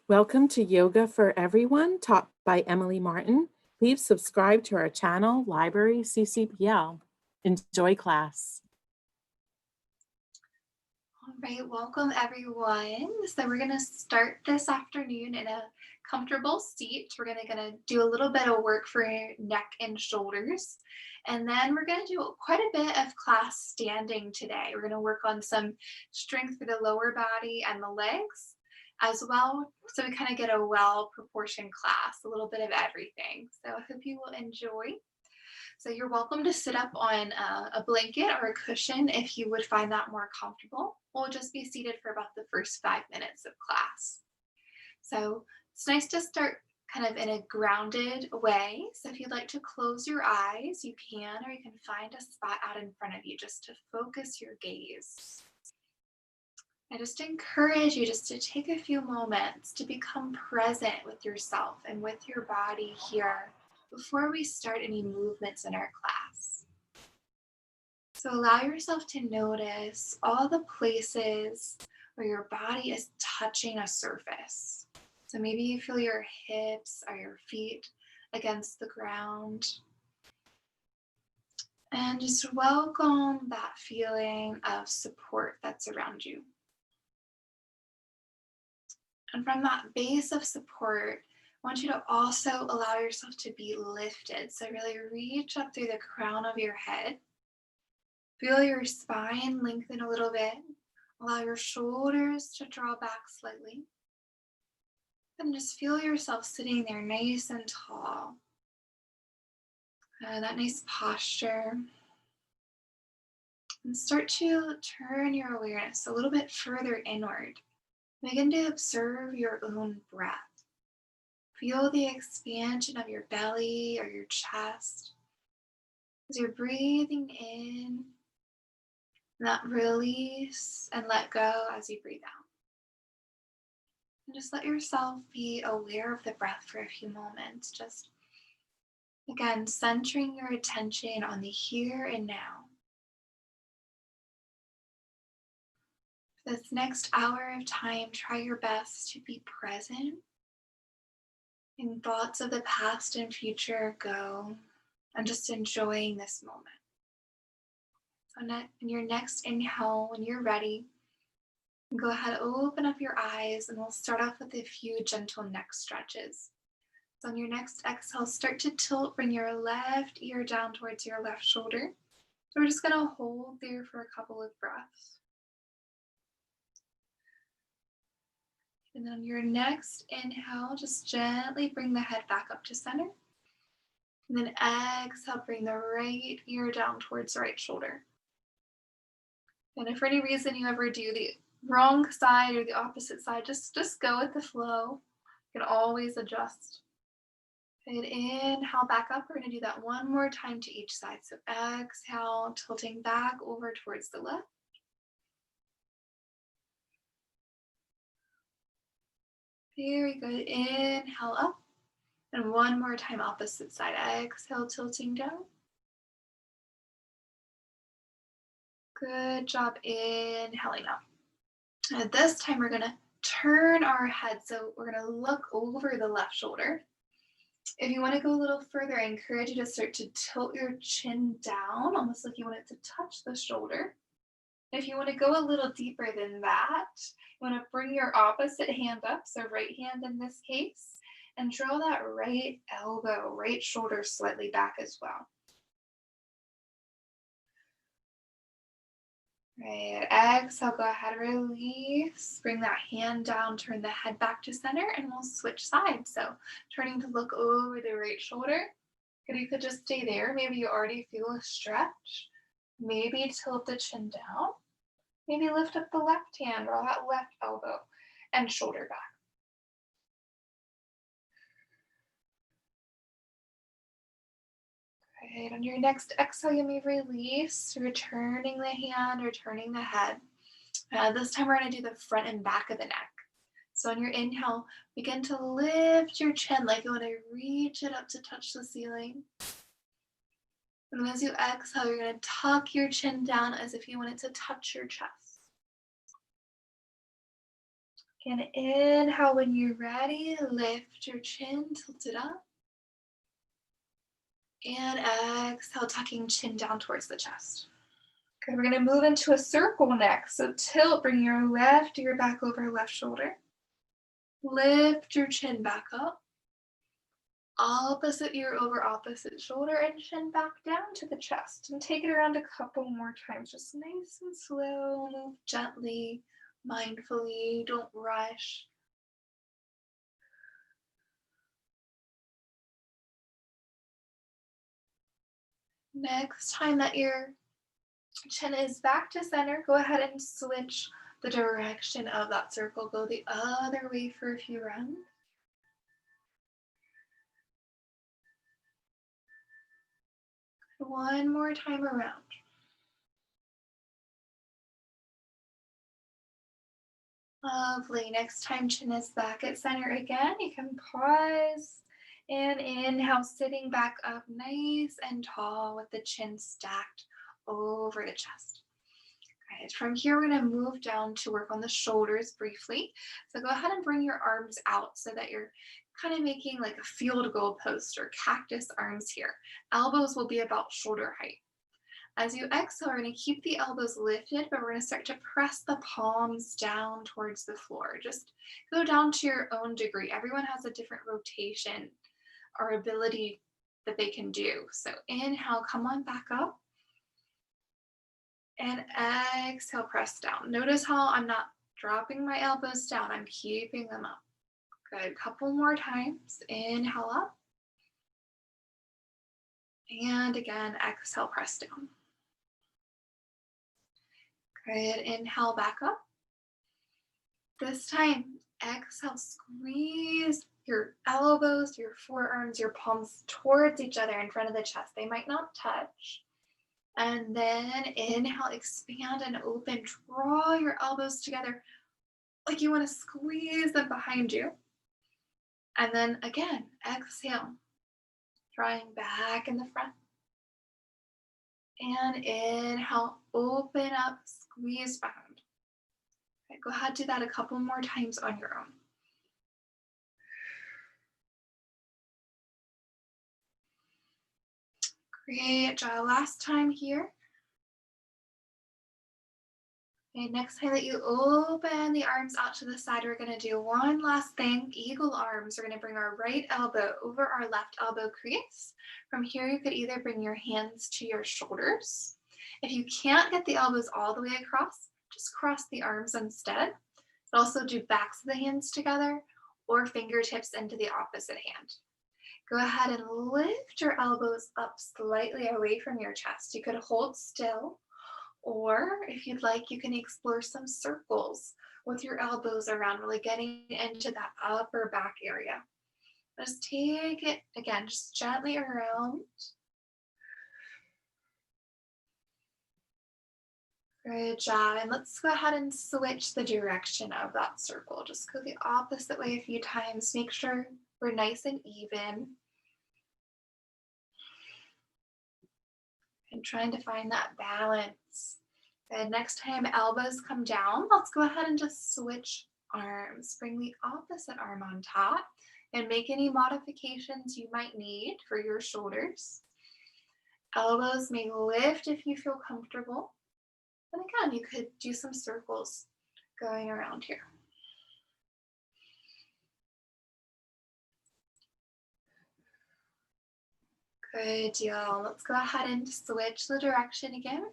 Welcome to Yoga for Everyone, taught by Emily Martin. Please subscribe to our channel, Library CCPL. Enjoy class. All right, welcome everyone. So we're gonna start this afternoon in a comfortable seat. We're gonna do a little bit of work for your neck and shoulders. And then we're gonna do quite a bit of class standing today. We're gonna work on some strength for the lower body and the legs as well. So we kind of get a well-proportioned class, a little bit of everything. So I hope you will enjoy. So you're welcome to sit up on a blanket or a cushion if you would find that more comfortable. We'll just be seated for about the first 5 minutes of class. So it's nice to start kind of in a grounded way. So if you'd like to close your eyes, you can, or you can find a spot out in front of you just to focus your gaze. I just encourage you just to take a few moments to become present with yourself and with your body here before we start any movements in our class. So allow yourself to notice all the places where your body is touching a surface. So maybe you feel your hips or your feet against the ground. And just welcome that feeling of support that's around you. And from that base of support, I want you to also allow yourself to be lifted. So really reach up through the crown of your head. Feel your spine lengthen a little bit. Allow your shoulders to draw back slightly. And just feel yourself sitting there nice and tall. That nice posture. And start to turn your awareness a little bit further inward. Begin to observe your own breath. Feel the expansion of your belly or your chest as you're breathing in, and that release and let go as you breathe out. And just let yourself be aware of the breath for a few moments. Just, again, centering your attention on the here and now. For this next hour of time, try your best to be present. And thoughts of the past and future go, and just enjoying this moment. So in your next inhale, when you're ready, go ahead, open up your eyes, and we'll start off with a few gentle neck stretches. So on your next exhale, start to tilt, bring your left ear down towards your left shoulder. So we're just gonna hold there for a couple of breaths. And then on your next inhale, just gently bring the head back up to center. And then exhale, bring the right ear down towards the right shoulder. And if for any reason you ever do the wrong side or the opposite side, just go with the flow. You can always adjust. And inhale back up. We're going to do that one more time to each side. So exhale, tilting back over towards the left. Very good. Inhale up. And one more time, opposite side. Exhale, tilting down. Good job inhaling up. And this time we're going to turn our head. So we're going to look over the left shoulder. If you want to go a little further, I encourage you to start to tilt your chin down, almost like you want it to touch the shoulder. If you want to go a little deeper than that, you want to bring your opposite hand up, so right hand in this case, and draw that right elbow, right shoulder slightly back as well. Right, exhale, go ahead, release, bring that hand down, turn the head back to center, and we'll switch sides. So turning to look over the right shoulder, you could just stay there. Maybe you already feel a stretch. Maybe tilt the chin down. Maybe lift up the left hand or that left elbow and shoulder back. Good. On your next exhale, you may release, returning the hand, returning the head. This time we're going to do the front and back of the neck. So on your inhale, begin to lift your chin like you want to reach it up to touch the ceiling. And then as you exhale, you're going to tuck your chin down as if you want it to touch your chest. And inhale when you're ready, lift your chin, tilt it up. And exhale, tucking chin down towards the chest. Good, we're gonna move into a circle next. So tilt, bring your left ear back over left shoulder. Lift your chin back up. Opposite ear over opposite shoulder and chin back down to the chest. And take it around a couple more times. Just nice and slow, move gently, mindfully, don't rush. Next time that your chin is back to center, go ahead and switch the direction of that circle. Go the other way for a few rounds. One more time around. Lovely. Next time chin is back at center again, you can pause and inhale, sitting back up nice and tall with the chin stacked over the chest. All right, from here, we're going to move down to work on the shoulders briefly. So go ahead and bring your arms out so that you're kind of making like a field goal post or cactus arms here. Elbows will be about shoulder height. As you exhale, we're going to keep the elbows lifted, but we're going to start to press the palms down towards the floor. Just go down to your own degree. Everyone has a different rotation or ability that they can do. So inhale, come on back up. And exhale, press down. Notice how I'm not dropping my elbows down. I'm keeping them up. Good. Couple more times. Inhale up. And again, exhale, press down. Good. Inhale back up. This time, exhale, squeeze your elbows, your forearms, your palms towards each other in front of the chest. They might not touch. And then inhale, expand and open. Draw your elbows together like you want to squeeze them behind you. And then again, exhale, drawing back in the front. And inhale, open up, squeeze behind. Okay, go ahead, do that a couple more times on your own. Great job. Last time here. Okay, next time that you open the arms out to the side, we're going to do one last thing, eagle arms. We're going to bring our right elbow over our left elbow crease. From here, you could either bring your hands to your shoulders. If you can't get the elbows all the way across, just cross the arms instead. But also do backs of the hands together or fingertips into the opposite hand. Go ahead and lift your elbows up slightly away from your chest. You could hold still, or if you'd like, you can explore some circles with your elbows around, really getting into that upper back area. Just take it, again, just gently around. Good job. And let's go ahead and switch the direction of that circle. Just go the opposite way a few times. Make sure we're nice and even. And trying to find that balance. Good. Next time elbows come down, let's go ahead and just switch arms. Bring the opposite arm on top and make any modifications you might need for your shoulders. Elbows may lift if you feel comfortable. And again, you could do some circles going around here. Good deal. Let's go ahead and switch the direction again.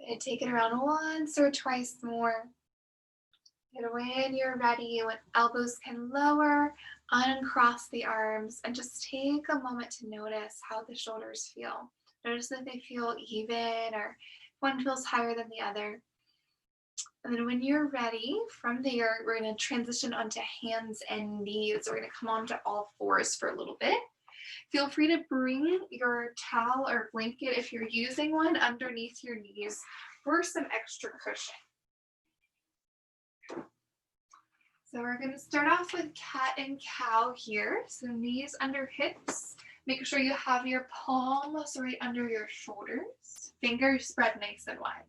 And take it around once or twice more. And when you're ready, when elbows can lower, uncross the arms, and just take a moment to notice how the shoulders feel. Notice that they feel even or one feels higher than the other. And then when you're ready, from there, we're going to transition onto hands and knees. We're going to come onto all fours for a little bit. Feel free to bring your towel or blanket, if you're using one, underneath your knees for some extra cushion. So we're going to start off with cat and cow here. So knees under hips. Make sure you have your palms right under your shoulders. Fingers spread nice and wide.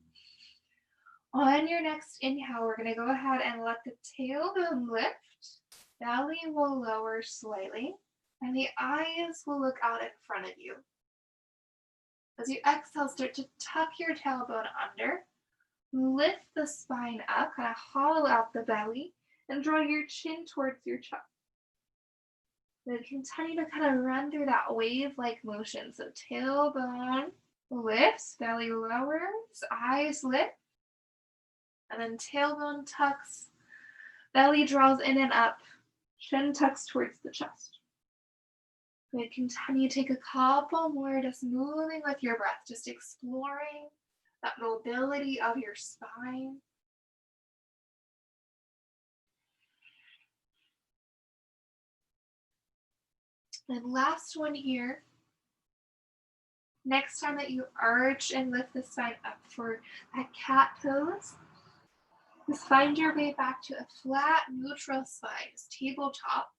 On your next inhale, we're going to go ahead and let the tailbone lift. Belly will lower slightly, and the eyes will look out in front of you. As you exhale, start to tuck your tailbone under. Lift the spine up, kind of hollow out the belly, and draw your chin towards your chest. Then continue to kind of run through that wave-like motion. So tailbone lifts, belly lowers, eyes lift, and then tailbone tucks, belly draws in and up, chin tucks towards the chest. Then continue to take a couple more, just moving with your breath, just exploring that mobility of your spine. And last one here. Next time that you arch and lift the spine up for that cat pose, just find your way back to a flat, neutral spine, tabletop.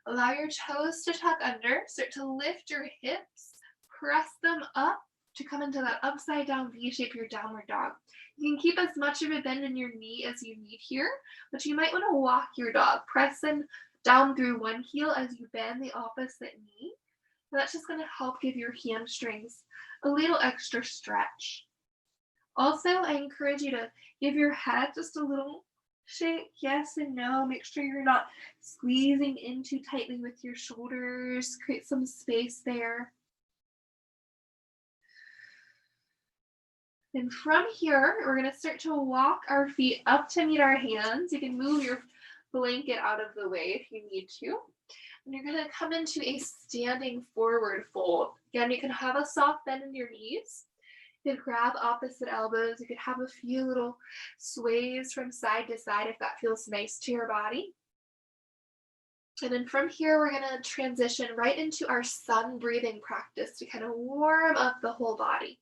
Allow your toes to tuck under. Start to lift your hips. Press them up to come into that upside down V shape, your downward dog. You can keep as much of a bend in your knee as you need here, but you might want to walk your dog. Press them down through one heel as you bend the opposite knee. And that's just going to help give your hamstrings a little extra stretch. Also, I encourage you to give your head just a little shake, yes and no. Make sure you're not squeezing in too tightly with your shoulders. Create some space there. And from here, we're going to start to walk our feet up to meet our hands. You can move your blanket out of the way if you need to. And you're going to come into a standing forward fold. Again, you can have a soft bend in your knees. You could grab opposite elbows. You could have a few little sways from side to side if that feels nice to your body. And then from here, we're going to transition right into our sun breathing practice to kind of warm up the whole body.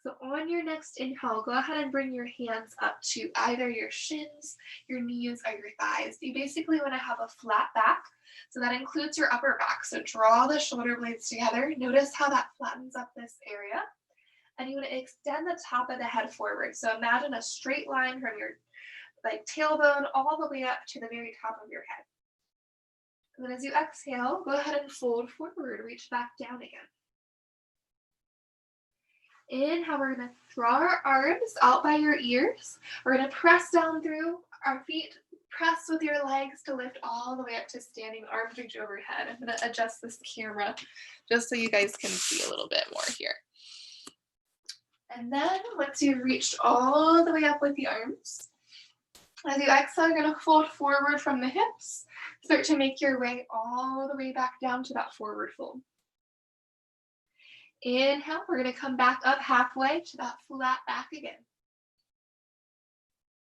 So on your next inhale, go ahead and bring your hands up to either your shins, your knees, or your thighs. You basically want to have a flat back. So that includes your upper back. So draw the shoulder blades together. Notice how that flattens up this area. And you want to extend the top of the head forward. So imagine a straight line from your tailbone all the way up to the very top of your head. And then as you exhale, go ahead and fold forward, reach back down again. Inhale, we're going to draw our arms out by your ears. We're going to press down through our feet, press with your legs to lift all the way up to standing, arms reach overhead. I'm going to adjust this camera just so you guys can see a little bit more here. And then once you've reached all the way up with the arms, as you exhale, you're going to fold forward from the hips. Start to make your way all the way back down to that forward fold. Inhale, we're going to come back up halfway to that flat back again.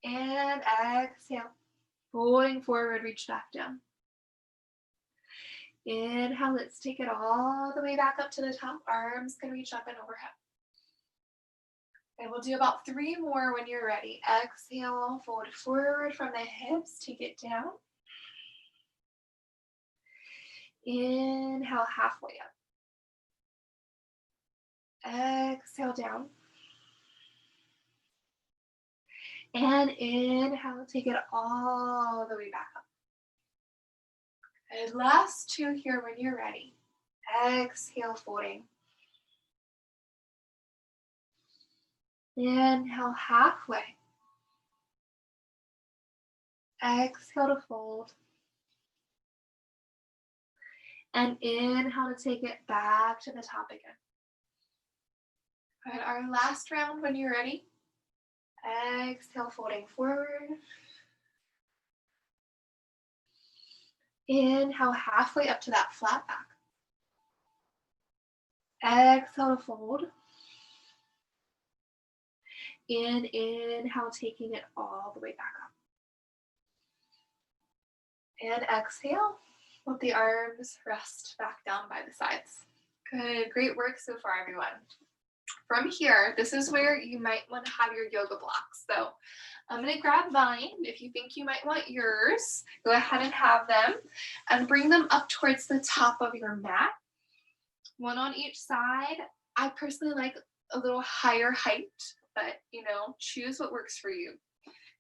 And exhale, folding forward, reach back down. Inhale, let's take it all the way back up to the top. Arms can reach up and overhead. And we'll do about 3 more when you're ready. Exhale, fold forward from the hips, take it down. Inhale, halfway up. Exhale down. And inhale, take it all the way back up. And last 2 here when you're ready. Exhale, folding. Inhale, halfway. Exhale to fold. And inhale to take it back to the top again. All right, our last round when you're ready. Exhale, folding forward. Inhale, halfway up to that flat back. Exhale to fold. And inhale, taking it all the way back up. And exhale, let the arms rest back down by the sides. Good, great work so far, everyone. From here, this is where you might want to have your yoga blocks. So I'm going to grab mine. If you think you might want yours, go ahead and have them and bring them up towards the top of your mat. one on each side. I personally like a little higher height, but choose what works for you.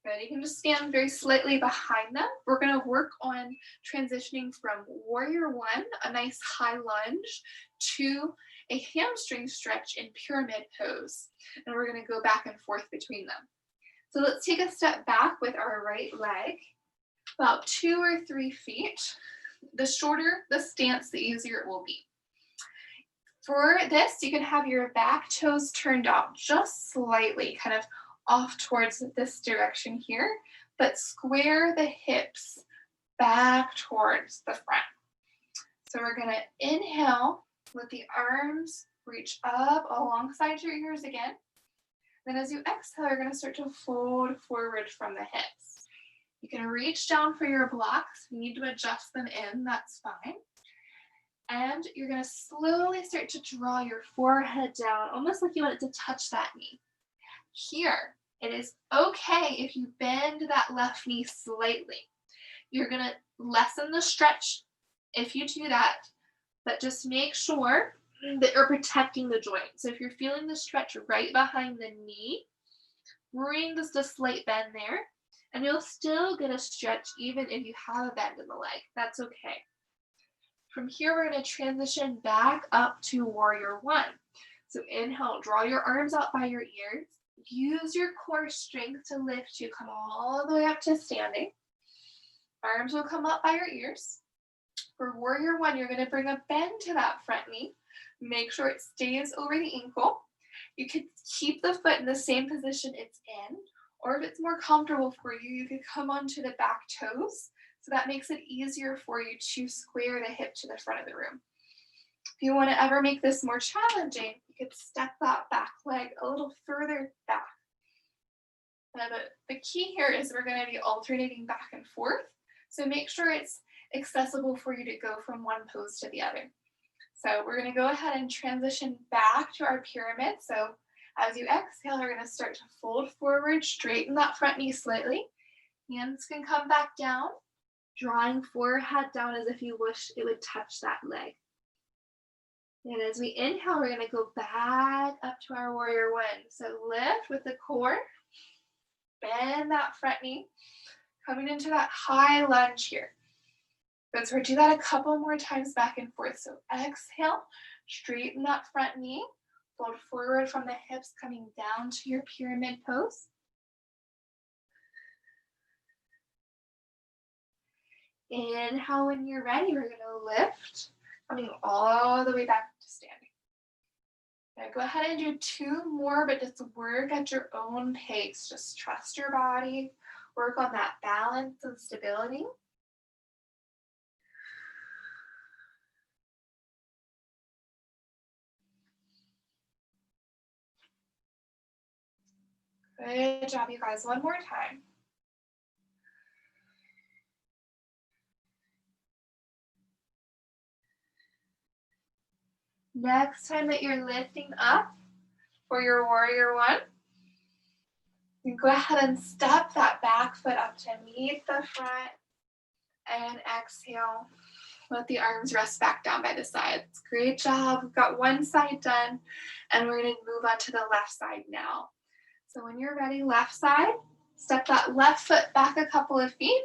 Good. You can just stand very slightly behind them. We're going to work on transitioning from warrior one, a nice high lunge, to a hamstring stretch in pyramid pose. And we're going to go back and forth between them. So let's take a step back with our right leg, about 2 or 3 feet. The shorter the stance, the easier it will be. For this, you can have your back toes turned out just slightly, kind of off towards this direction here, but square the hips back towards the front. So we're going to inhale, let the arms reach up alongside your ears again. Then as you exhale, you're going to start to fold forward from the hips. You can reach down for your blocks. If you need to adjust them in, that's fine. And you're going to slowly start to draw your forehead down, almost like you want it to touch that knee. Here, it is okay if you bend that left knee slightly. You're going to lessen the stretch if you do that, but just make sure that you're protecting the joint. So if you're feeling the stretch right behind the knee, bring just a slight bend there, and you'll still get a stretch even if you have a bend in the leg. That's okay. From here, we're going to transition back up to warrior one. So inhale, draw your arms out by your ears. Use your core strength to lift you. Come all the way up to standing. Arms will come up by your ears. For warrior one, you're going to bring a bend to that front knee. Make sure it stays over the ankle. You could keep the foot in the same position it's in, or if it's more comfortable for you, you could come onto the back toes. So that makes it easier for you to square the hip to the front of the room. If you want to ever make this more challenging, you could step that back leg a little further back. Now the key here is we're going to be alternating back and forth. So make sure it's accessible for you to go from one pose to the other. So we're going to go ahead and transition back to our pyramid. So as you exhale, you're going to start to fold forward, straighten that front knee slightly. Hands can come back down, drawing forehead down as if you wish it would touch that leg. And as we inhale, we're going to go back up to our warrior one. So lift with the core, bend that front knee, coming into that high lunge here. Good, so we'll do that a couple more times back and forth. So exhale, straighten that front knee, fold forward from the hips, coming down to your pyramid pose. Inhale when you're ready, we're going to lift, coming all the way back to standing. Now go ahead and do 2 more, but just work at your own pace. Just trust your body, work on that balance and stability. Good job, you guys. One more time. Next time that you're lifting up for your warrior one, you go ahead and step that back foot up to meet the front and exhale. Let the arms rest back down by the sides. Great job. We've got one side done, and we're going to move on to the left side now. So when you're ready, left side, step that left foot back a couple of feet.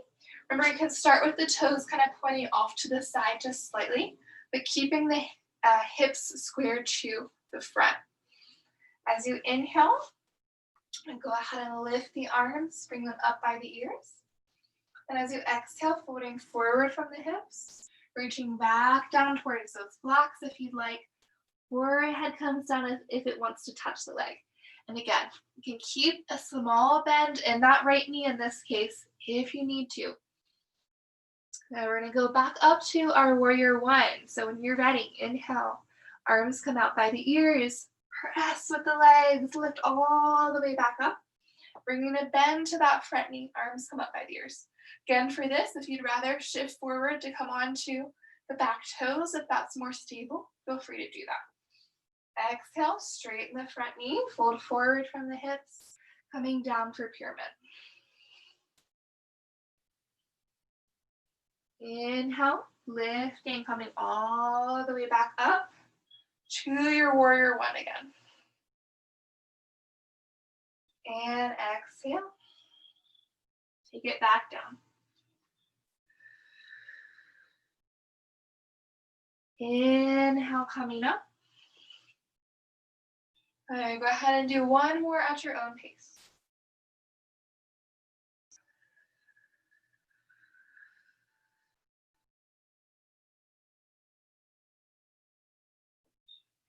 Remember, you can start with the toes kind of pointing off to the side just slightly, but keeping the hips squared to the front. As you inhale, and go ahead and lift the arms, bring them up by the ears. And as you exhale, folding forward from the hips, reaching back down towards those blocks if you'd like, forehead comes down if it wants to touch the leg. And again, you can keep a small bend in that right knee in this case if you need to. Now we're going to go back up to our warrior one. So when you're ready, inhale, arms come out by the ears, press with the legs, lift all the way back up, bringing a bend to that front knee, arms come up by the ears. Again, for this, if you'd rather shift forward to come onto the back toes, if that's more stable, feel free to do that. Exhale, straighten the front knee, fold forward from the hips, coming down for pyramid. Inhale, lifting, coming all the way back up. to your warrior one again. And exhale. Take it back down. Inhale, coming up. All right, go ahead and do one more at your own pace.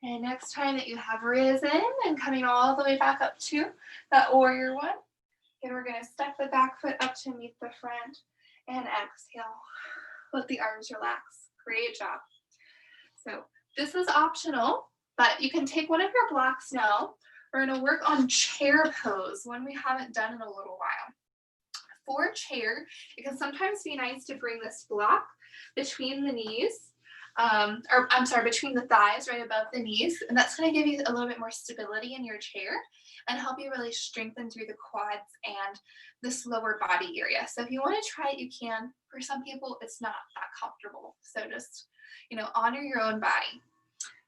And next time that you have risen and coming all the way back up to that warrior one, again, we're going to step the back foot up to meet the front and exhale. Let the arms relax. Great job. So this is optional, but you can take one of your blocks now. We're going to work on chair pose, one we haven't done in a little while. For chair, it can sometimes be nice to bring this block between the knees. Between the thighs, right above the knees. And that's going to give you a little bit more stability in your chair and help you really strengthen through the quads and this lower body area. So if you want to try it, you can. For some people, it's not that comfortable. So just, honor your own body.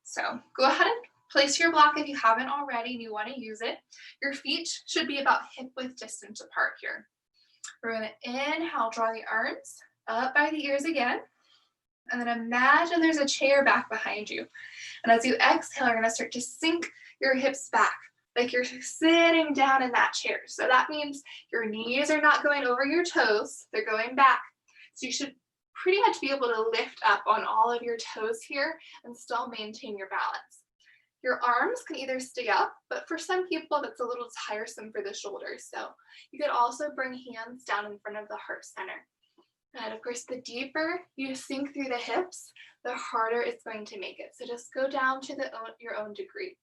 So go ahead and place your block if you haven't already and you want to use it. Your feet should be about hip width distance apart here. We're going to inhale, draw the arms up by the ears again. And then imagine there's a chair back behind you. And as you exhale, you're going to start to sink your hips back, like you're sitting down in that chair. So that means your knees are not going over your toes, they're going back. So you should pretty much be able to lift up on all of your toes here and still maintain your balance. Your arms can either stay up, but for some people that's a little tiresome for the shoulders. So you could also bring hands down in front of the heart center. And of course, the deeper you sink through the hips, the harder it's going to make it. So just go down to your own degree.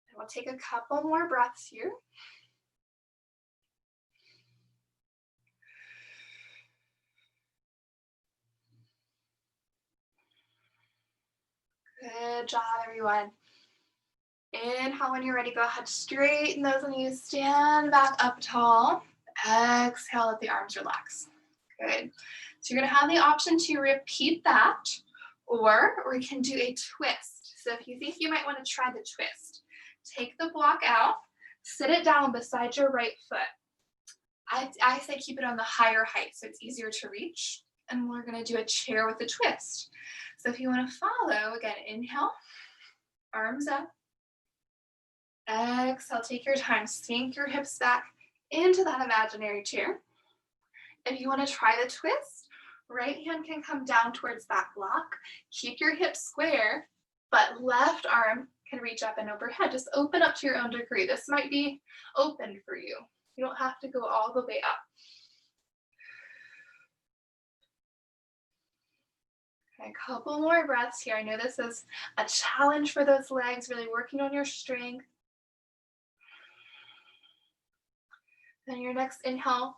And we'll take a couple more breaths here. Good job, everyone. Inhale, when you're ready, go ahead, straighten those knees, stand back up tall. Exhale, let the arms relax. Good. So you're going to have the option to repeat that, or we can do a twist. So if you think you might want to try the twist, take the block out, sit it down beside your right foot. I say keep it on the higher height so it's easier to reach. And we're going to do a chair with a twist. So if you want to follow, again, inhale, arms up. Exhale, take your time, sink your hips back into that imaginary chair. If you want to try the twist, right hand can come down towards that block. Keep your hips square, but left arm can reach up and overhead. Just open up to your own degree. This might be open for you. You don't have to go all the way up. Okay, a couple more breaths here. I know this is a challenge for those legs, really working on your strength. Then your next inhale,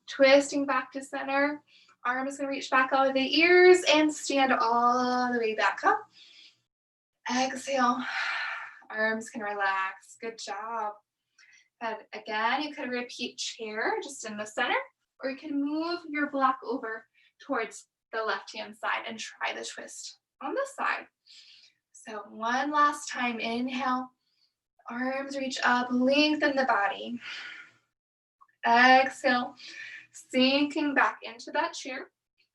twisting back to center. Arm is going to reach back out of the ears and stand all the way back up. Exhale. Arms can relax. Good job. And again, you could repeat chair just in the center, or you can move your block over towards the left-hand side and try the twist on this side. So one last time, inhale. Arms reach up, lengthen the body. Exhale, sinking back into that chair.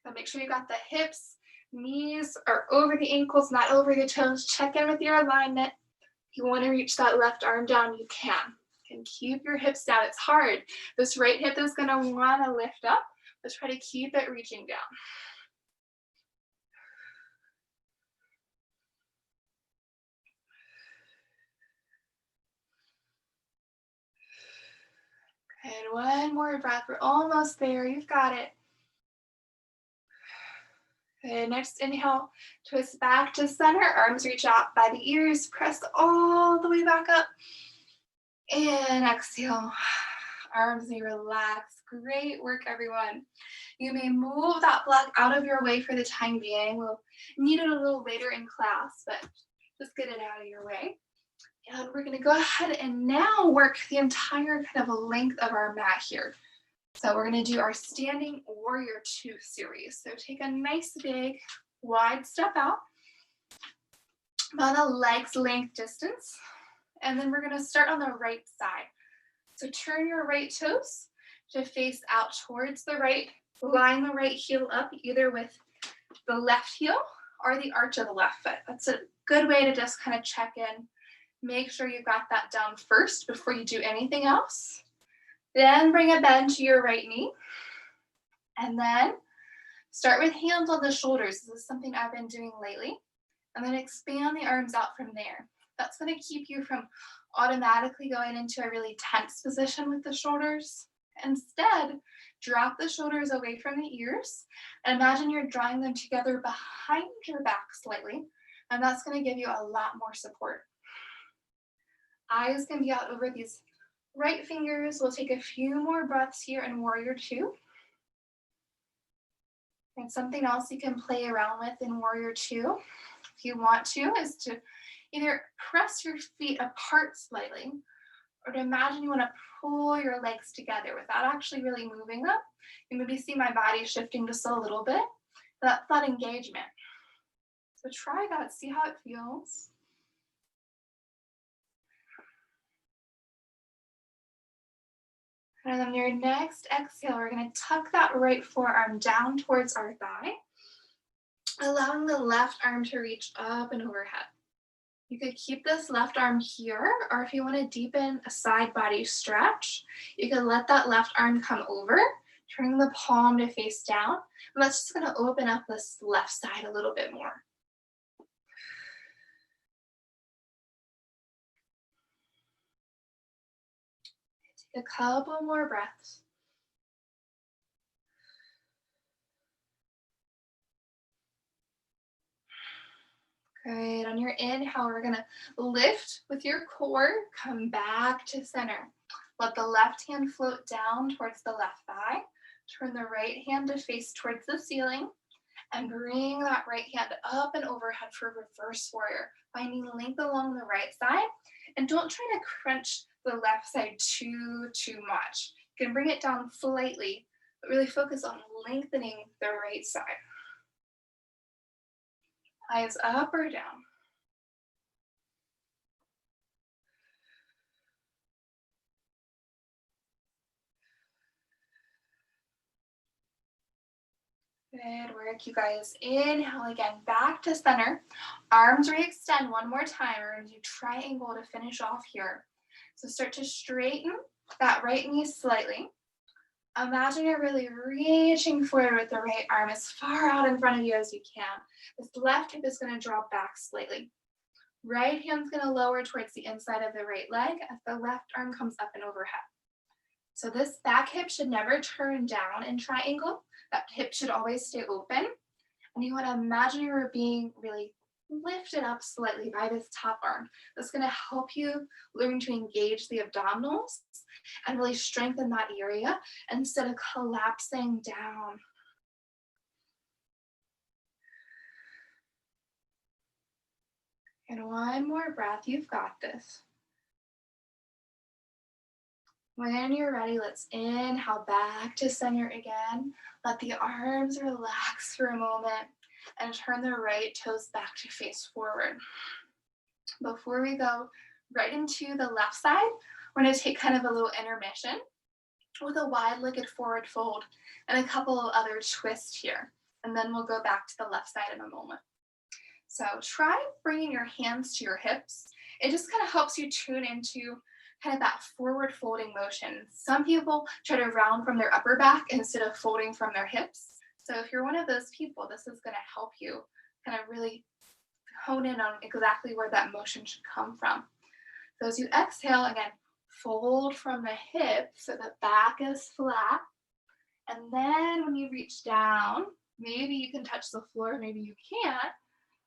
So make sure you got the hips, knees are over the ankles, not over the toes. Check in with your alignment. If you want to reach that left arm down, you can. You can keep your hips down. It's hard. This right hip is going to want to lift up. Let's try to keep it reaching down. And one more breath. We're almost there. You've got it. Okay, next inhale, twist back to center. Arms reach out by the ears. Press all the way back up. And exhale. Arms may relax. Great work, everyone. You may move that block out of your way for the time being. We'll need it a little later in class, but just get it out of your way. And we're going to go ahead and now work the entire kind of length of our mat here. So we're going to do our standing warrior 2 series. So take a nice big wide step out. about a leg's length distance. And then we're going to start on the right side. So turn your right toes to face out towards the right. Line the right heel up either with the left heel or the arch of the left foot. That's a good way to just kind of check in. Make sure you've got that down first before you do anything else. Then bring a bend to your right knee. And then start with hands on the shoulders. This is something I've been doing lately. And then expand the arms out from there. That's going to keep you from automatically going into a really tense position with the shoulders. Instead, drop the shoulders away from the ears and imagine you're drawing them together behind your back slightly. And that's going to give you a lot more support. Eyes can be out over these right fingers. We'll take a few more breaths here in Warrior Two. And something else you can play around with in Warrior Two, if you want to, is to either press your feet apart slightly or to imagine you want to pull your legs together without actually really moving them. You maybe see my body shifting just a little bit. That's that engagement. So try that, see how it feels. And on your next exhale, we're going to tuck that right forearm down towards our thigh, allowing the left arm to reach up and overhead. You could keep this left arm here, or if you want to deepen a side body stretch, you can let that left arm come over, turning the palm to face down. And that's just going to open up this left side a little bit more. Take a couple more breaths. Great. On your inhale, we're going to lift with your core, come back to center. Let the left hand float down towards the left thigh. Turn the right hand to face towards the ceiling and bring that right hand up and overhead for reverse warrior, finding length along the right side. And don't try to crunch the left side too much. You can bring it down slightly, but really focus on lengthening the right side. Eyes up or down. Good work, you guys. Inhale again, back to center. Arms re-extend one more time. We're going to do triangle to finish off here. So start to straighten that right knee slightly. Imagine you're really reaching forward with the right arm as far out in front of you as you can. This left hip is going to drop back slightly. Right hand's going to lower towards the inside of the right leg as the left arm comes up and overhead. So this back hip should never turn down in triangle. That hip should always stay open. And you want to imagine you're being really lifted up slightly by this top arm. That's going to help you learn to engage the abdominals and really strengthen that area instead of collapsing down. And one more breath. You've got this. When you're ready, let's inhale back to center again. Let the arms relax for a moment and turn the right toes back to face forward. Before we go right into the left side, we're going to take kind of a little intermission with a wide-legged forward fold and a couple of other twists here. And then we'll go back to the left side in a moment. So try bringing your hands to your hips. It just kind of helps you tune into kind of that forward folding motion. Some people try to round from their upper back instead of folding from their hips. So if you're one of those people, this is going to help you kind of really hone in on exactly where that motion should come from. So as you exhale, again, fold from the hips so the back is flat. And then when you reach down, maybe you can touch the floor, maybe you can't.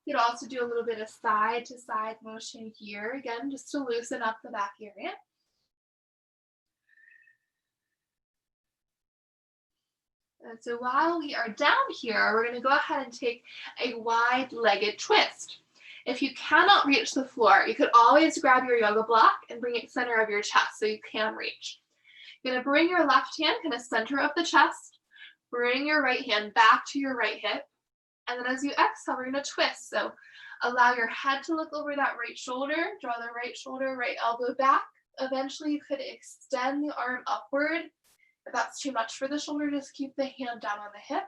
You could also do a little bit of side to side motion here, again, just to loosen up the back area. And so while we are down here, we're going to go ahead and take a wide-legged twist. If you cannot reach the floor, you could always grab your yoga block and bring it center of your chest so you can reach. You're going to bring your left hand kind of center of the chest, bring your right hand back to your right hip, and then as you exhale, we're going to twist. So Allow your head to look over that right shoulder. Draw the right shoulder, right elbow back. Eventually, you could extend the arm upward. If that's too much for the shoulder, just keep the hand down on the hip.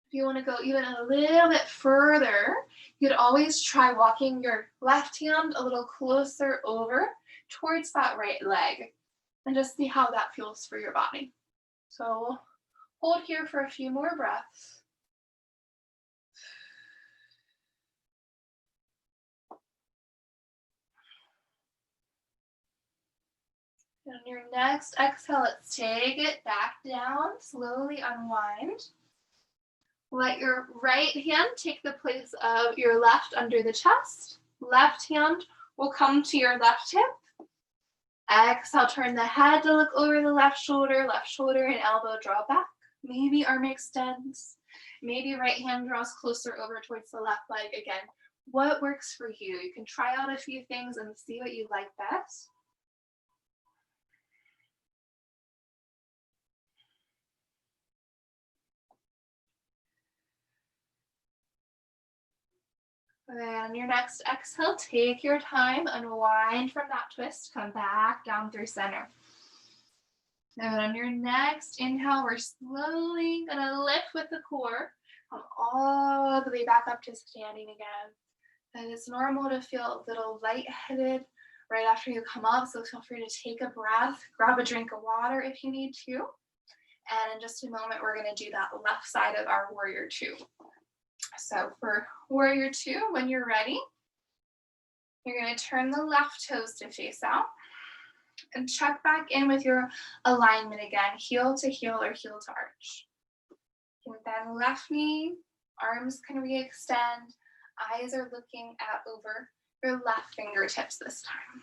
If you want to go even a little bit further, you could always try walking your left hand a little closer over towards that right leg and just see how that feels for your body. So hold here for a few more breaths. And on your next exhale, let's take it back down, slowly unwind. Let your right hand take the place of your left under the chest. Left hand will come to your left hip. Exhale, turn the head to look over the left shoulder and elbow draw back. Maybe arm extends. Maybe right hand draws closer over towards the left leg again. What works for you? You can try out a few things and see what you like best. And your next exhale, take your time, unwind from that twist, come back down through center. And on your next inhale, we're slowly gonna lift with the core, come all the way back up to standing again. And it's normal to feel a little lightheaded right after you come up, so feel free to take a breath, grab a drink of water if you need to. And in just a moment, we're gonna do that left side of our warrior two. So for warrior two, when you're ready, you're going to turn the left toes to face out and check back in with your alignment again, heel to heel or heel to arch. And then left knee, arms can re-extend, eyes are looking at over your left fingertips this time.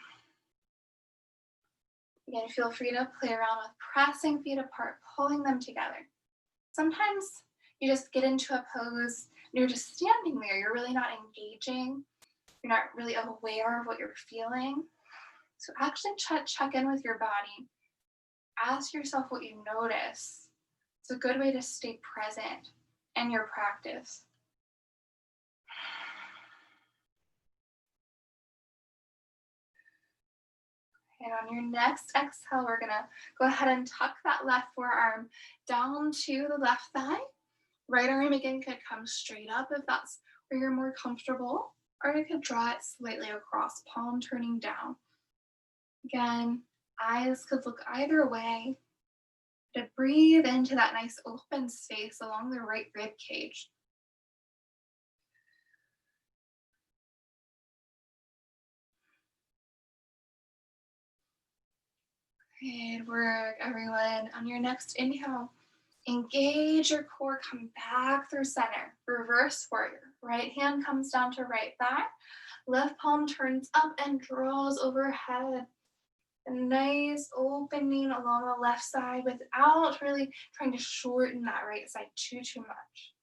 Again, feel free to play around with pressing feet apart, pulling them together. Sometimes you just get into a pose, you're just standing there, you're really not engaging, you're not really aware of what you're feeling. So actually check in with your body. Ask yourself what you notice. It's a good way to stay present in your practice. And on your next exhale, we're gonna go ahead and tuck that left forearm down to the left thigh. Right arm again could come straight up if that's where you're more comfortable, or you could draw it slightly across, palm turning down. Again, eyes could look either way. To breathe into that nice open space along the right rib cage. Good work, everyone. On your next inhale, engage your core, come back through center. Reverse warrior. Right hand comes down to right thigh. Left palm turns up and draws overhead. A nice opening along the left side without really trying to shorten that right side too much.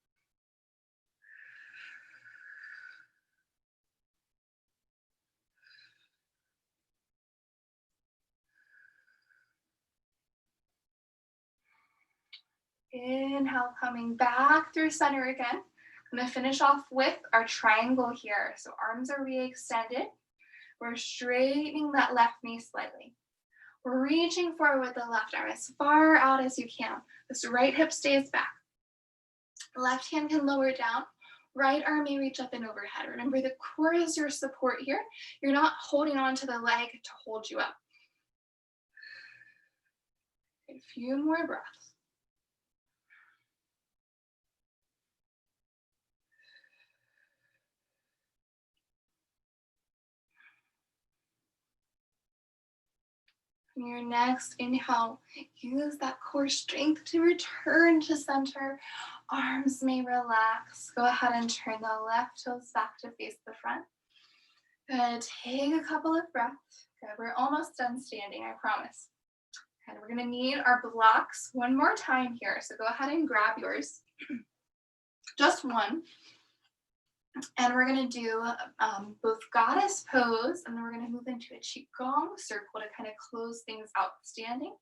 Inhale, coming back through center again. I'm going to finish off with our triangle here. So arms are re-extended. We're straightening that left knee slightly. We're reaching forward with the left arm as far out as you can. This right hip stays back. Left hand can lower down. Right arm may reach up and overhead. Remember, the core is your support here. You're not holding on to the leg to hold you up. A few more breaths. On your next inhale, use that core strength to return to center. Arms may relax. Go ahead and turn the left toes back to face the front. Good. Take a couple of breaths. Good. We're almost done standing, I promise. And we're going to need our blocks one more time here. So go ahead and grab yours. Just one. And we're going to do both goddess pose, and then we're going to move into a qigong circle to kind of close things out standing.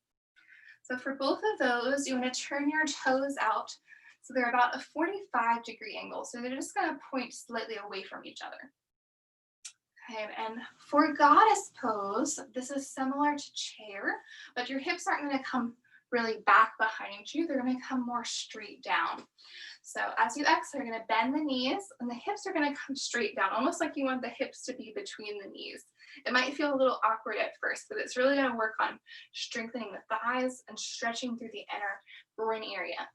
So for both of those, you want to turn your toes out So they're about a 45-degree angle. So they're just going to point slightly away from each other. Okay, and for goddess pose, this is similar to chair, but your hips aren't going to come really back behind you. They're going to come more straight down. So as you exhale, you're going to bend the knees and the hips are going to come straight down, almost like you want the hips to be between the knees. It might feel a little awkward at first, but it's really going to work on strengthening the thighs and stretching through the inner groin area.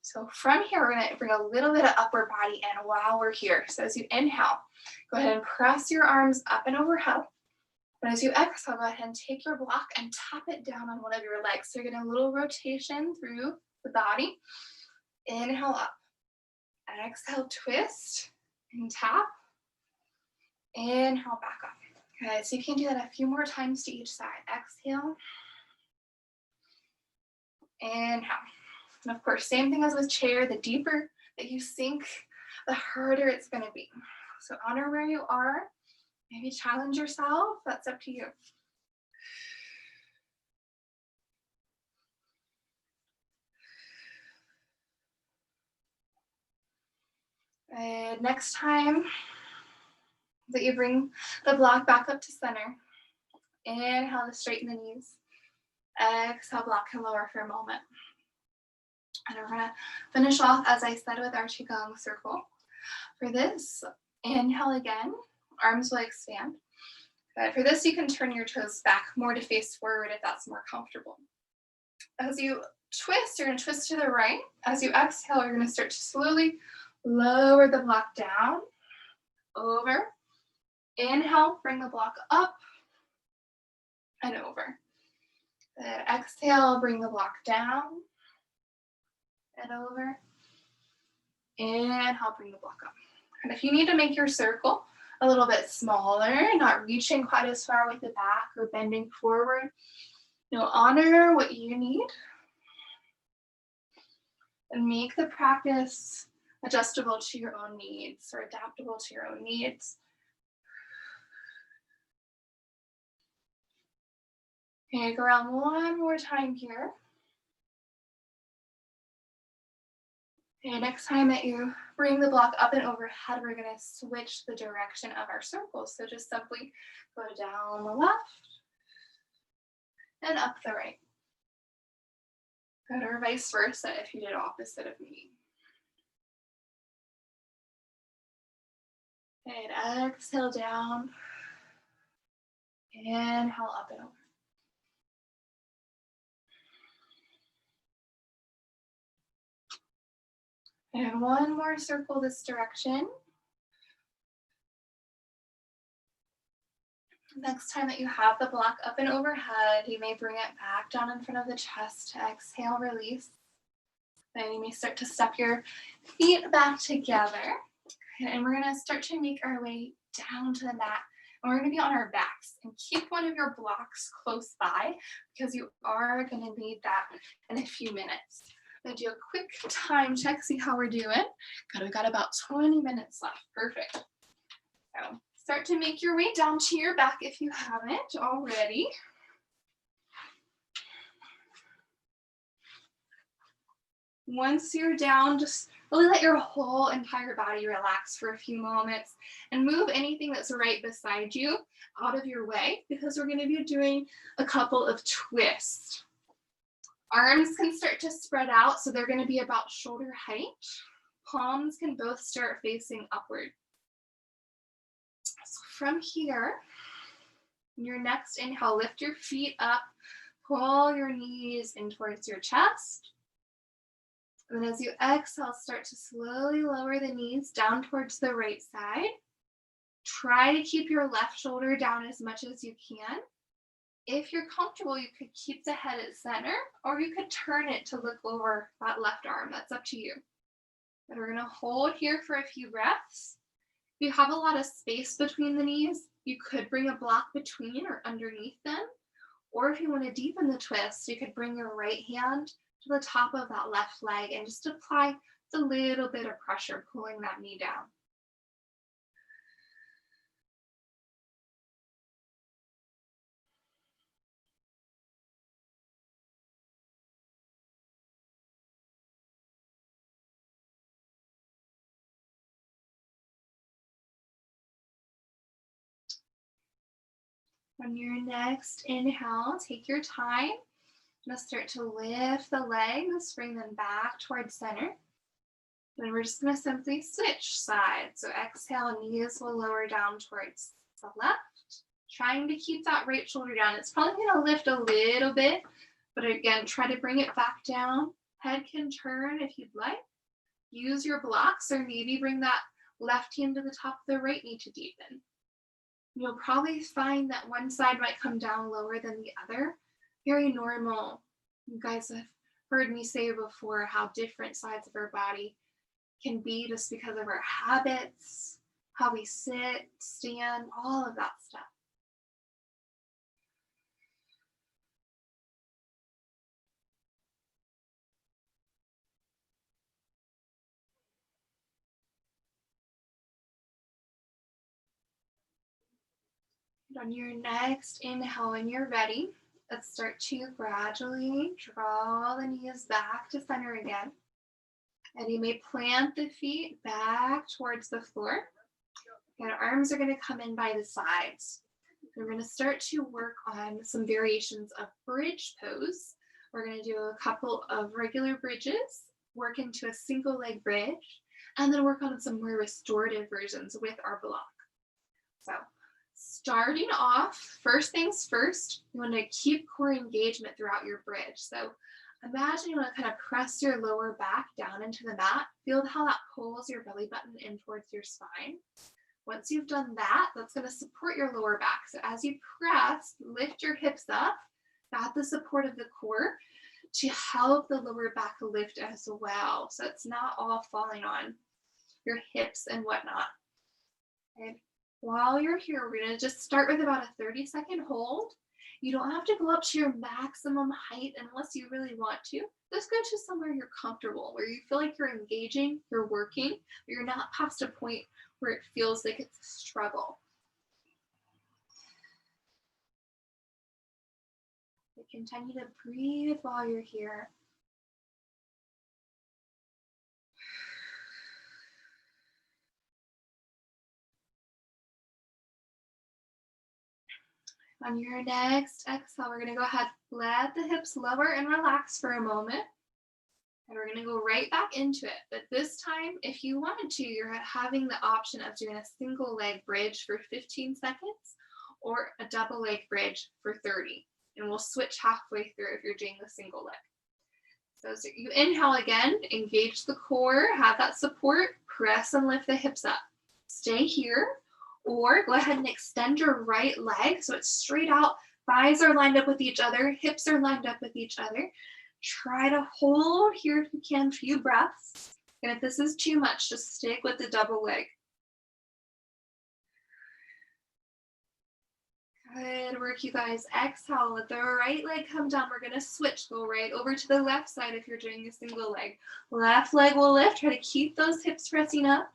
So from here, we're going to bring a little bit of upper body in while we're here. So as you inhale, go ahead and press your arms up and overhead. And as you exhale, go ahead and take your block and tap it down on one of your legs. So you're getting a little rotation through the body. Inhale up. Exhale, twist and tap. Inhale, back up. Okay, so you can do that a few more times to each side. Exhale. Inhale. And of course, same thing as with chair, the deeper that you sink, the harder it's going to be. So honor where you are. Maybe challenge yourself. That's up to you. And next time that you bring the block back up to center, inhale to straighten the knees. Exhale, block can lower for a moment. And we're going to finish off, as I said, with our Qigong circle. For this, inhale again, arms will expand. But for this, you can turn your toes back more to face forward if that's more comfortable. As you twist, you're going to twist to the right. As you exhale, you're going to start to slowly lower the block down, over. Inhale, bring the block up and over. Then exhale, bring the block down and over. Inhale, bring the block up. And if you need to make your circle a little bit smaller, not reaching quite as far with the back or bending forward, honor what you need and make the practice adjustable to your own needs or adaptable to your own needs. Okay, go around one more time here. Okay, next time that you bring the block up and overhead, we're going to switch the direction of our circle. So just simply go down the left and up the right. Good, or vice versa if you did opposite of me. And exhale down. Inhale up and over. And one more circle this direction. Next time that you have the block up and overhead, you may bring it back down in front of the chest to exhale, release. Then you may start to step your feet back together. And we're going to start to make our way down to the mat. And we're going to be on our backs. And keep one of your blocks close by because you are going to need that in a few minutes. I'm going to do a quick time check, see how we're doing. Good, we've got about 20 minutes left. Perfect. So start to make your way down to your back if you haven't already. Once you're down, just really let your whole entire body relax for a few moments and move anything that's right beside you out of your way because we're going to be doing a couple of twists. Arms can start to spread out, so they're going to be about shoulder height. Palms can both start facing upward. So from here, your next inhale, lift your feet up, pull your knees in towards your chest. And then as you exhale, start to slowly lower the knees down towards the right side. Try to keep your left shoulder down as much as you can. If you're comfortable, you could keep the head at center, or you could turn it to look over that left arm. That's up to you. And we're going to hold here for a few breaths. If you have a lot of space between the knees, you could bring a block between or underneath them. Or if you want to deepen the twist, you could bring your right hand to the top of that left leg and just apply a little bit of pressure, pulling that knee down. On your next inhale, take your time. I'm going to start to lift the legs, bring them back towards center. Then we're just going to simply switch sides. So exhale, knees will lower down towards the left. Trying to keep that right shoulder down. It's probably going to lift a little bit, but again, try to bring it back down. Head can turn if you'd like. Use your blocks or maybe bring that left hand to the top of the right knee to deepen. You'll probably find that one side might come down lower than the other. Very normal. You guys have heard me say before how different sides of our body can be just because of our habits, how we sit, stand, all of that stuff. On your next inhale, when you're ready, let's start to gradually draw the knees back to center again. And you may plant the feet back towards the floor. And arms are going to come in by the sides. We're going to start to work on some variations of bridge pose. We're going to do a couple of regular bridges, work into a single leg bridge, and then work on some more restorative versions with our block. So starting off, first things first, you want to keep core engagement throughout your bridge. So imagine you want to kind of press your lower back down into the mat. Feel how that pulls your belly button in towards your spine. Once you've done that, that's going to support your lower back. So as you press, lift your hips up, got the support of the core to help the lower back lift as well. So it's not all falling on your hips and whatnot. Okay. While you're here, we're going to just start with about a 30-second hold. You don't have to go up to your maximum height unless you really want to. Just go to somewhere you're comfortable, where you feel like you're engaging, you're working, but you're not past a point where it feels like it's a struggle. Continue to breathe while you're here. On your next exhale, we're going to go ahead, let the hips lower and relax for a moment. And we're going to go right back into it. But this time, if you wanted to, you're having the option of doing a single leg bridge for 15 seconds or a double leg bridge for 30. And we'll switch halfway through if you're doing the single leg. So you inhale again, engage the core, have that support, press and lift the hips up. Stay here, or go ahead and extend your right leg so it's straight out, thighs are lined up with each other, hips are lined up with each other. Try to hold here if you can, a few breaths. And if this is too much, just stick with the double leg. Good work, you guys. Exhale, let the right leg come down. We're going to switch. Go right over to the left side if you're doing a single leg. Left leg will lift. Try to keep those hips pressing up.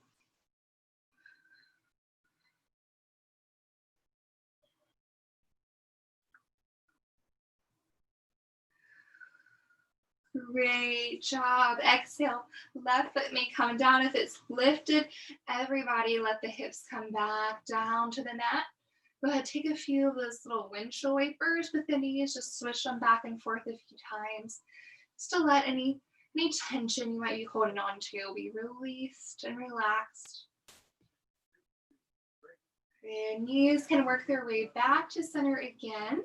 Great job. Exhale. Left foot may come down if it's lifted. Everybody let the hips come back down to the mat. Go ahead, take a few of those little windshield wipers with the knees. Just swish them back and forth a few times. Just to let any tension you might be holding on to be released and relaxed. And knees can work their way back to center again.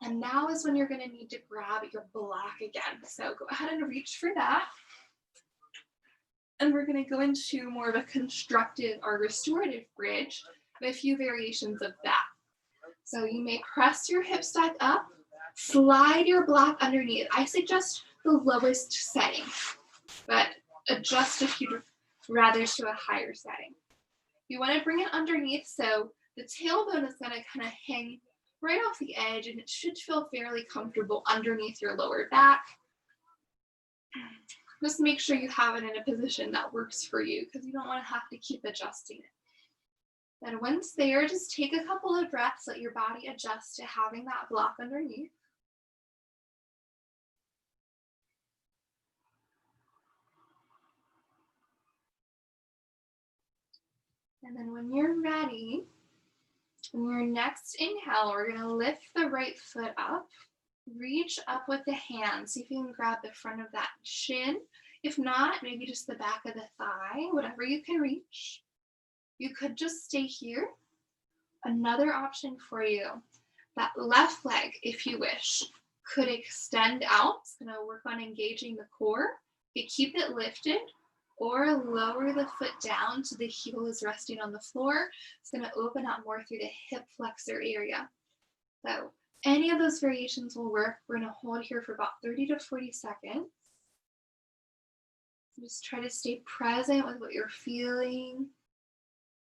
And now is when you're going to need to grab your block again. So go ahead and reach for that. And we're going to go into more of a constructive or restorative bridge with a few variations of that. So you may press your hips back up, slide your block underneath. I suggest the lowest setting, but adjust if you'd rather to a higher setting. You want to bring it underneath so the tailbone is going to kind of hang right off the edge, and it should feel fairly comfortable underneath your lower back. Just make sure you have it in a position that works for you, because you don't want to have to keep adjusting it. Then once there, just take a couple of breaths, let your body adjust to having that block underneath. And then when you're ready, On your next inhale, we're going to lift the right foot up. Reach up with the hands. See if you can grab the front of that shin. If not, maybe just the back of the thigh, whatever you can reach. You could just stay here. Another option for you, that left leg, if you wish, could extend out. It's going to work on engaging the core. You keep it lifted, or lower the foot down so the heel is resting on the floor. It's going to open up more through the hip flexor area. So any of those variations will work. We're going to hold here for about 30 to 40 seconds. Just try to stay present with what you're feeling,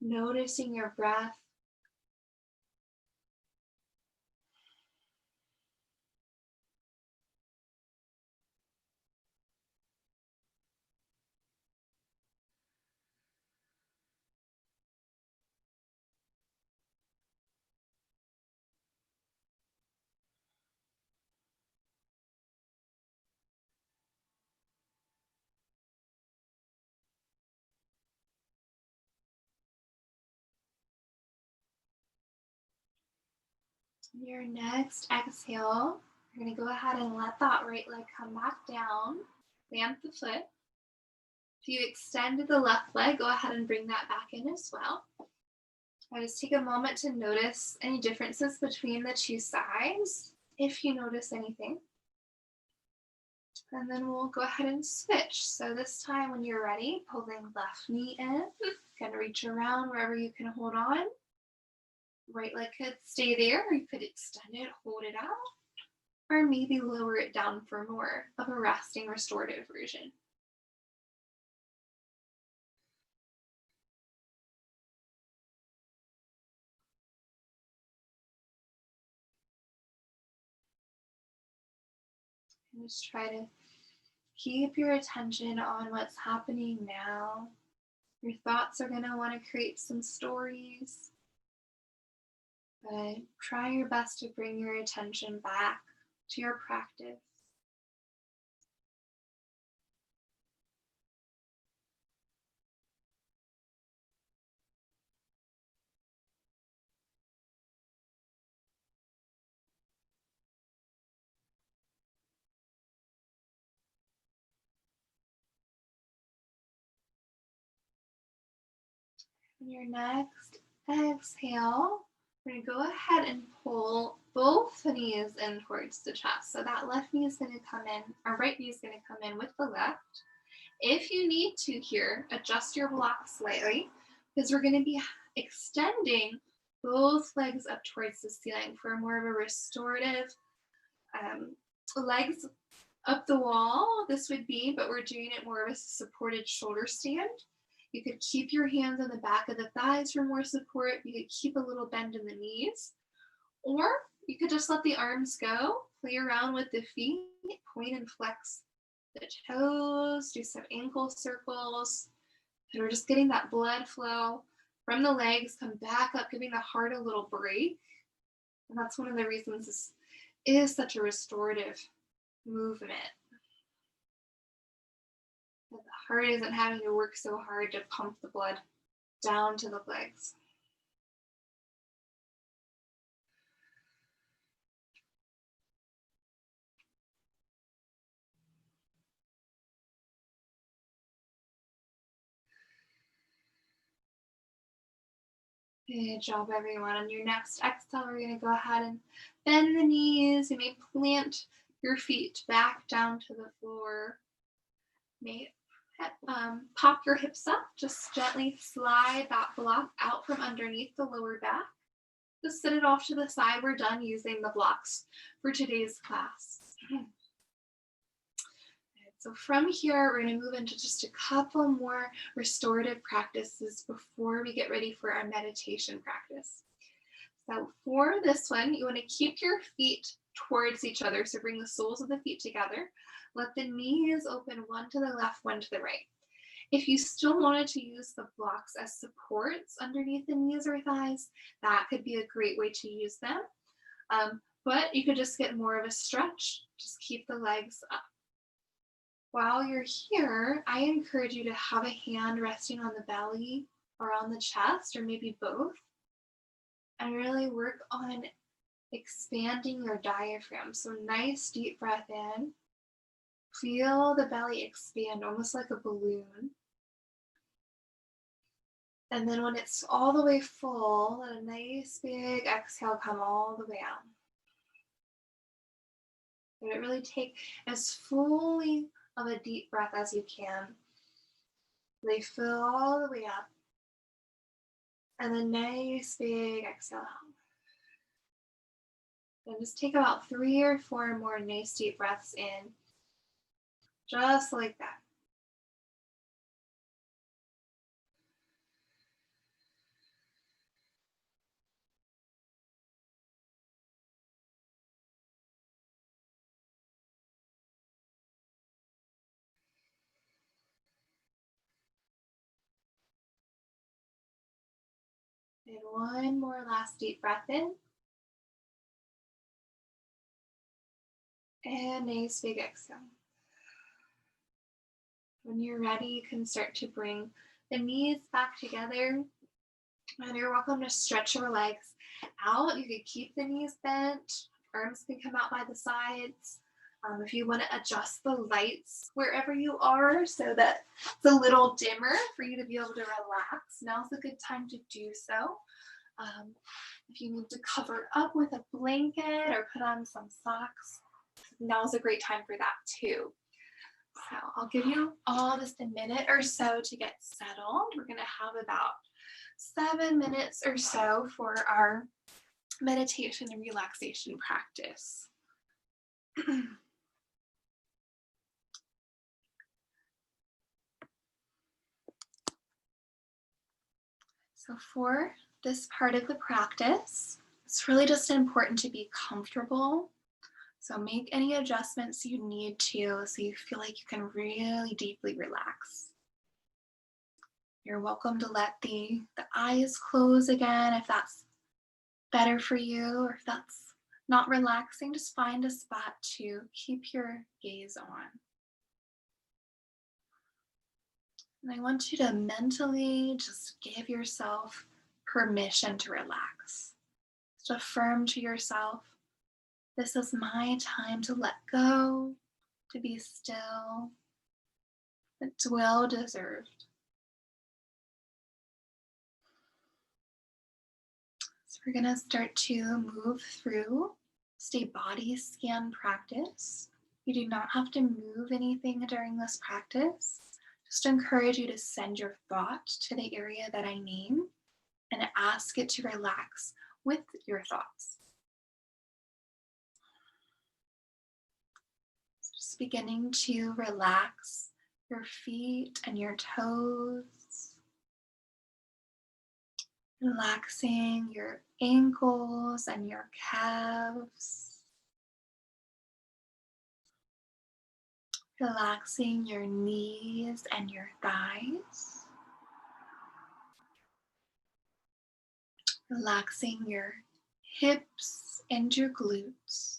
noticing your breath. Your next exhale, you're going to go ahead and let that right leg come back down. Plant the foot. If you extended the left leg, go ahead and bring that back in as well. I'll just take a moment to notice any differences between the two sides, if you notice anything. And then we'll go ahead and switch. So this time when you're ready, pulling left knee in, kind of reach around wherever you can hold on. Right leg could stay there, or you could extend it, hold it out, or maybe lower it down for more of a resting restorative version. And just try to keep your attention on what's happening now. Your thoughts are going to want to create some stories, but try your best to bring your attention back to your practice. On your next exhale, we're going to go ahead and pull both knees in towards the chest. So that left knee is going to come in, our right knee is going to come in with the left. If you need to here, adjust your block slightly, because we're going to be extending both legs up towards the ceiling for more of a restorative legs up the wall. This would be, but we're doing it more of a supported shoulder stand. You could keep your hands on the back of the thighs for more support. You could keep a little bend in the knees, or you could just let the arms go, play around with the feet, point and flex the toes, do some ankle circles. And we're just getting that blood flow from the legs, come back up, giving the heart a little break. And that's one of the reasons this is such a restorative movement. The heart isn't having to work so hard to pump the blood down to the legs. Good job, everyone. On your next exhale, we're going to go ahead and bend the knees. You may plant your feet back down to the floor. You may pop your hips up. Just gently slide that block out from underneath the lower back. Just set it off to the side. We're done using the blocks for today's class. So from here, we're going to move into just a couple more restorative practices before we get ready for our meditation practice. So for this one, you want to keep your feet towards each other. So bring the soles of the feet together. Let the knees open, one to the left, one to the right. If you still wanted to use the blocks as supports underneath the knees or thighs, that could be a great way to use them. But you could just get more of a stretch. Just keep the legs up. While you're here, I encourage you to have a hand resting on the belly or on the chest, or maybe both. and really work on expanding your diaphragm. So nice deep breath in. Feel the belly expand almost like a balloon. And then when it's all the way full, let a nice big exhale come all the way out. Let it really take as fully of a deep breath as you can. They fill all the way up. And then nice big exhale out. And just take about 3 or 4 more nice deep breaths in. Just like that. And one more last deep breath in. And nice big exhale. When you're ready, you can start to bring the knees back together. And you're welcome to stretch your legs out. You could keep the knees bent. Arms can come out by the sides. If you want to adjust the lights wherever you are so that it's a little dimmer for you to be able to relax, now's a good time to do so. If you need to cover up with a blanket or put on some socks, now's a great time for that too. So I'll give you all just a minute or so to get settled. We're going to have about 7 minutes or so for our meditation and relaxation practice. So for this part of the practice, it's really just important to be comfortable. So make any adjustments you need to so you feel like you can really deeply relax. You're welcome to let the eyes close again if that's better for you, or if that's not relaxing, just find a spot to keep your gaze on. And I want you to mentally just give yourself permission to relax. Just affirm to yourself, this is my time to let go, to be still. It's well deserved. So we're going to start to move through a body scan practice. You do not have to move anything during this practice. Just encourage you to send your thought to the area that I name and ask it to relax with your thoughts. Just beginning to relax your feet and your toes. Relaxing your ankles and your calves. Relaxing your knees and your thighs. Relaxing your hips and your glutes.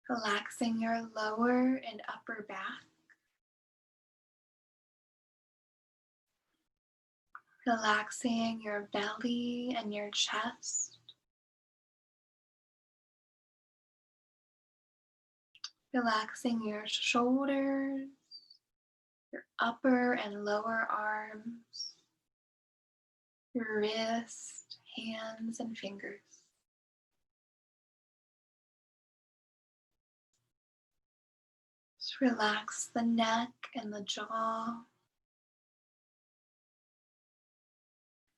Relaxing your lower and upper back. Relaxing your belly and your chest. Relaxing your shoulders, your upper and lower arms, your wrist, hands, and fingers. Just relax the neck and the jaw.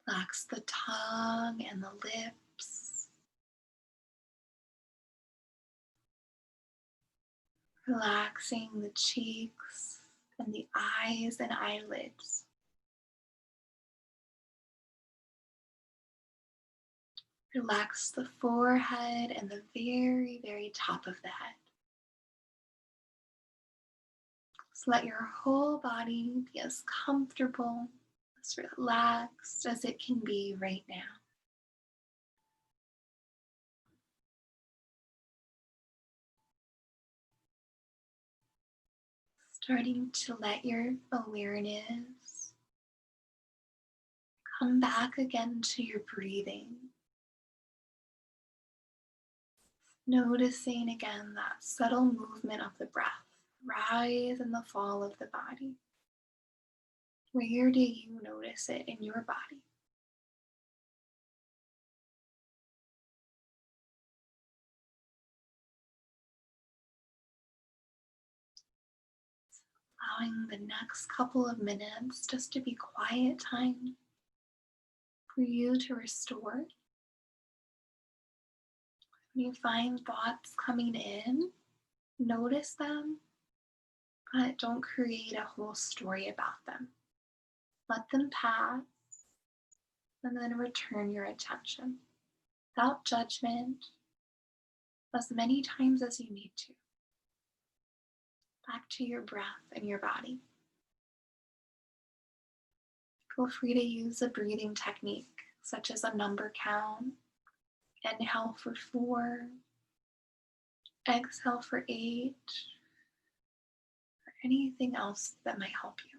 Relax the tongue and the lips. Relaxing the cheeks and the eyes and eyelids. Relax the forehead and the very, very top of the head. Just let your whole body be as comfortable, as relaxed as it can be right now. Starting to let your awareness Come back again to your breathing. Noticing again that subtle movement of the breath, rise and the fall of the body. Where do you notice it in your body? Allowing the next couple of minutes just to be quiet time for you to restore. When you find thoughts coming in, notice them, but don't create a whole story about them. Let them pass and then return your attention without judgment, as many times as you need to, back to your breath and your body. Feel free to use a breathing technique such as a number count. Inhale for 4, exhale for 8, or anything else that might help you.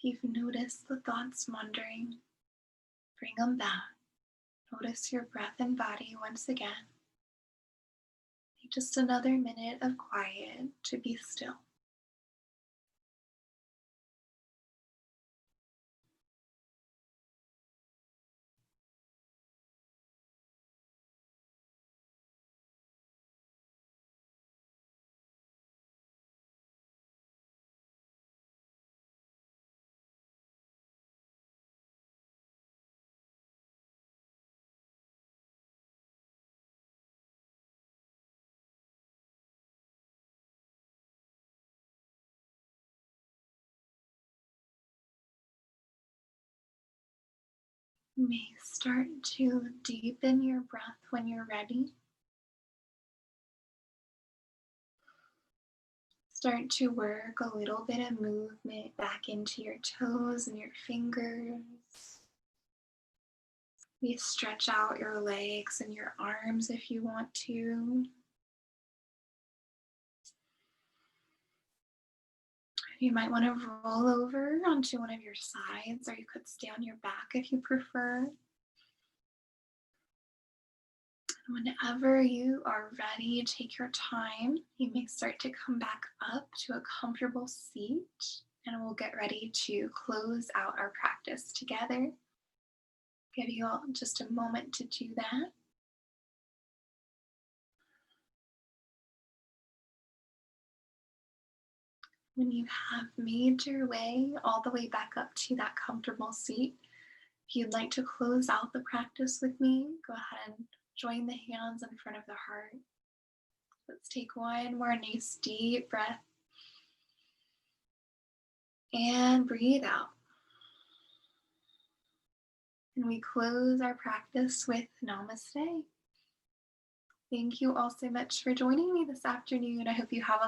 If you've noticed the thoughts wandering, bring them back. Notice your breath and body once again. Take just another minute of quiet to be still. You may start to deepen your breath when you're ready. Start to work a little bit of movement back into your toes and your fingers. You stretch out your legs and your arms if you want to. You might want to roll over onto one of your sides, or you could stay on your back if you prefer. Whenever you are ready, take your time. You may start to come back up to a comfortable seat, and we'll get ready to close out our practice together. Give you all just a moment to do that. When you have made your way all the way back up to that comfortable seat, if you'd like to close out the practice with me, go ahead and join the hands in front of the heart. Let's take one more nice deep breath and breathe out. And we close our practice with Namaste. Thank you all so much for joining me this afternoon. I hope you have a